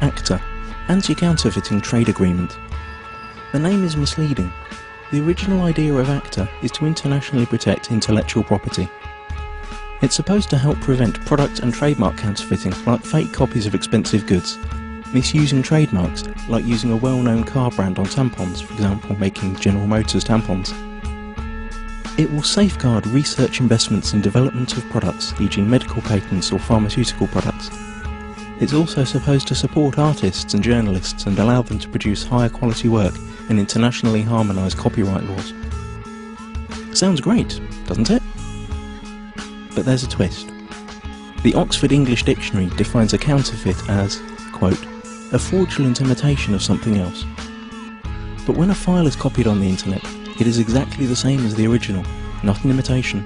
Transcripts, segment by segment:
ACTA, Anti-Counterfeiting Trade Agreement. The name is misleading. The original idea of ACTA is to internationally protect intellectual property. It's supposed to help prevent product and trademark counterfeiting, like fake copies of expensive goods, misusing trademarks, like using a well-known car brand on tampons, for example making General Motors tampons. It will safeguard research investments in development of products, e.g. medical patents or pharmaceutical products. It's also supposed to support artists and journalists and allow them to produce higher quality work and internationally harmonise copyright laws. Sounds great, doesn't it? But there's a twist. The Oxford English Dictionary defines a counterfeit as, quote, a fraudulent imitation of something else. But when a file is copied on the internet, it is exactly the same as the original, not an imitation,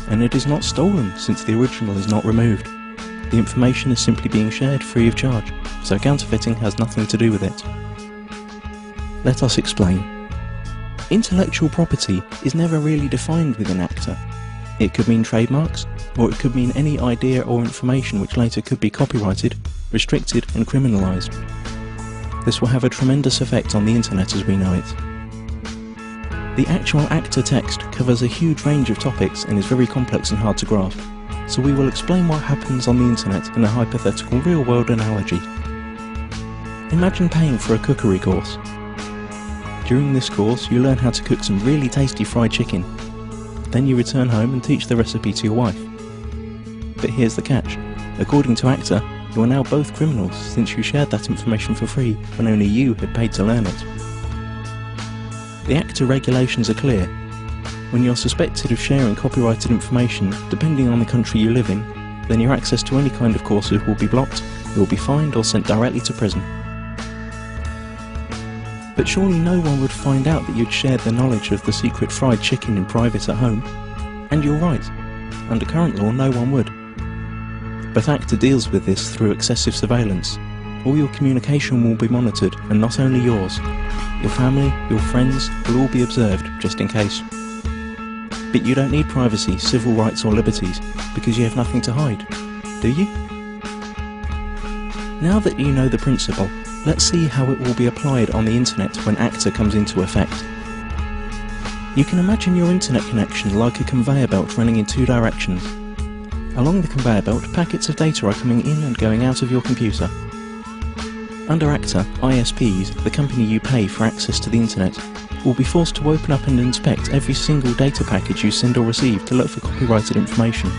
and it is not stolen since the original is not removed. The information is simply being shared free of charge, so counterfeiting has nothing to do with it. Let us explain. Intellectual property is never really defined within ACTA. It could mean trademarks, or it could mean any idea or information which later could be copyrighted, restricted and criminalised. This will have a tremendous effect on the internet as we know it. The actual ACTA text covers a huge range of topics and is very complex and hard to grasp, so we will explain what happens on the internet in a hypothetical real-world analogy. Imagine paying for a cookery course. During this course you learn how to cook some really tasty fried chicken. Then you return home and teach the recipe to your wife. But here's the catch. According to ACTA, you are now both criminals since you shared that information for free when only you had paid to learn it. The ACTA regulations are clear. When you're suspected of sharing copyrighted information, depending on the country you live in, then your access to any kind of courses will be blocked, you will be fined or sent directly to prison. But surely no one would find out that you'd shared the knowledge of the secret fried chicken in private at home. And you're right. Under current law, no one would. But ACTA deals with this through excessive surveillance. All your communication will be monitored, and not only yours. Your family, your friends will all be observed, just in case. But you don't need privacy, civil rights or liberties, because you have nothing to hide, do you? Now that you know the principle, let's see how it will be applied on the internet when ACTA comes into effect. You can imagine your internet connection like a conveyor belt running in two directions. Along the conveyor belt, packets of data are coming in and going out of your computer. Under ACTA, ISPs, the company you pay for access to the internet, will be forced to open up and inspect every single data package you send or receive to look for copyrighted information.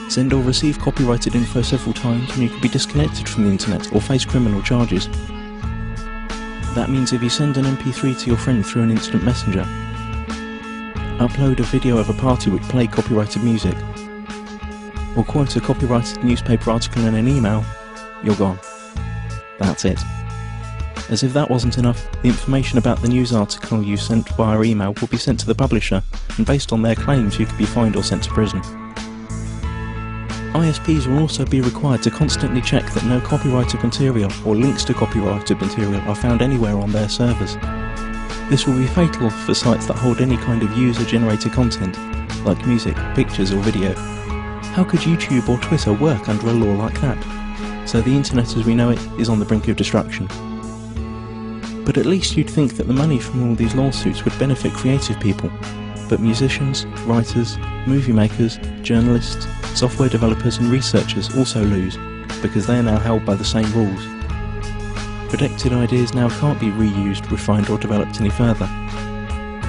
Send or receive copyrighted info several times and you could be disconnected from the internet or face criminal charges. That means if you send an MP3 to your friend through an instant messenger, upload a video of a party which played copyrighted music, or quote a copyrighted newspaper article in an email, you're gone. That's it. As if that wasn't enough, the information about the news article you sent via email will be sent to the publisher, and based on their claims you could be fined or sent to prison. ISPs will also be required to constantly check that no copyrighted material or links to copyrighted material are found anywhere on their servers. This will be fatal for sites that hold any kind of user-generated content, like music, pictures or video. How could YouTube or Twitter work under a law like that? So the internet as we know it is on the brink of destruction. But at least you'd think that the money from all these lawsuits would benefit creative people. But musicians, writers, movie makers, journalists, software developers and researchers also lose, because they are now held by the same rules. Protected ideas now can't be reused, refined or developed any further.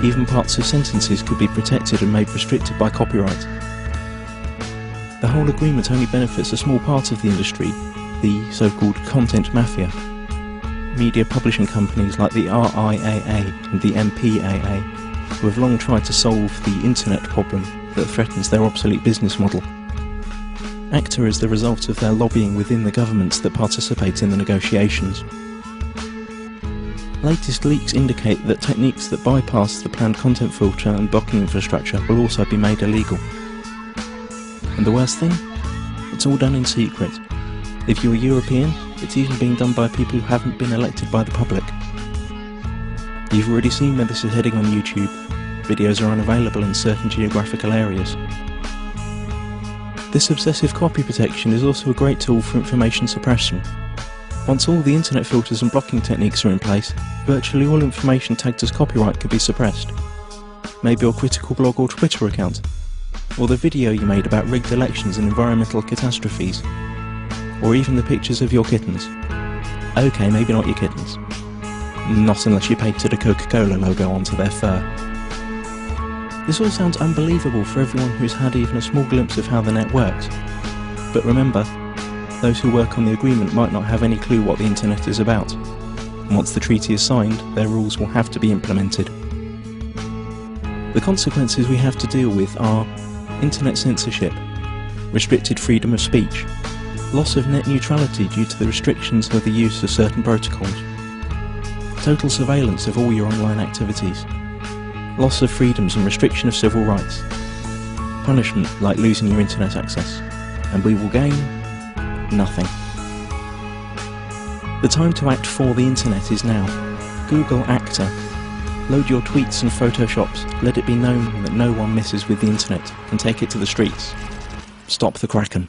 Even parts of sentences could be protected and made restricted by copyright. The whole agreement only benefits a small part of the industry, the so-called content mafia. Media publishing companies like the RIAA and the MPAA, who have long tried to solve the internet problem that threatens their obsolete business model. ACTA is the result of their lobbying within the governments that participate in the negotiations. Latest leaks indicate that techniques that bypass the planned content filter and blocking infrastructure will also be made illegal. And the worst thing? It's all done in secret. If you're European, it's even being done by people who haven't been elected by the public. You've already seen where this is heading on YouTube. Videos are unavailable in certain geographical areas. This obsessive copy protection is also a great tool for information suppression. Once all the internet filters and blocking techniques are in place, virtually all information tagged as copyright could be suppressed. Maybe your critical blog or Twitter account, or the video you made about rigged elections and environmental catastrophes, or even the pictures of your kittens. Okay, maybe not your kittens. Not unless you painted a Coca-Cola logo onto their fur. This all sounds unbelievable for everyone who's had even a small glimpse of how the net works. But remember, those who work on the agreement might not have any clue what the internet is about. And once the treaty is signed, their rules will have to be implemented. The consequences we have to deal with are internet censorship, restricted freedom of speech, loss of net neutrality due to the restrictions of the use of certain protocols, total surveillance of all your online activities, loss of freedoms and restriction of civil rights, punishment like losing your internet access, and we will gain nothing. The time to act for the internet is now. Google ACTA. Load your tweets and photoshops. Let it be known that no one messes with the internet, and take it to the streets. Stop the Kraken.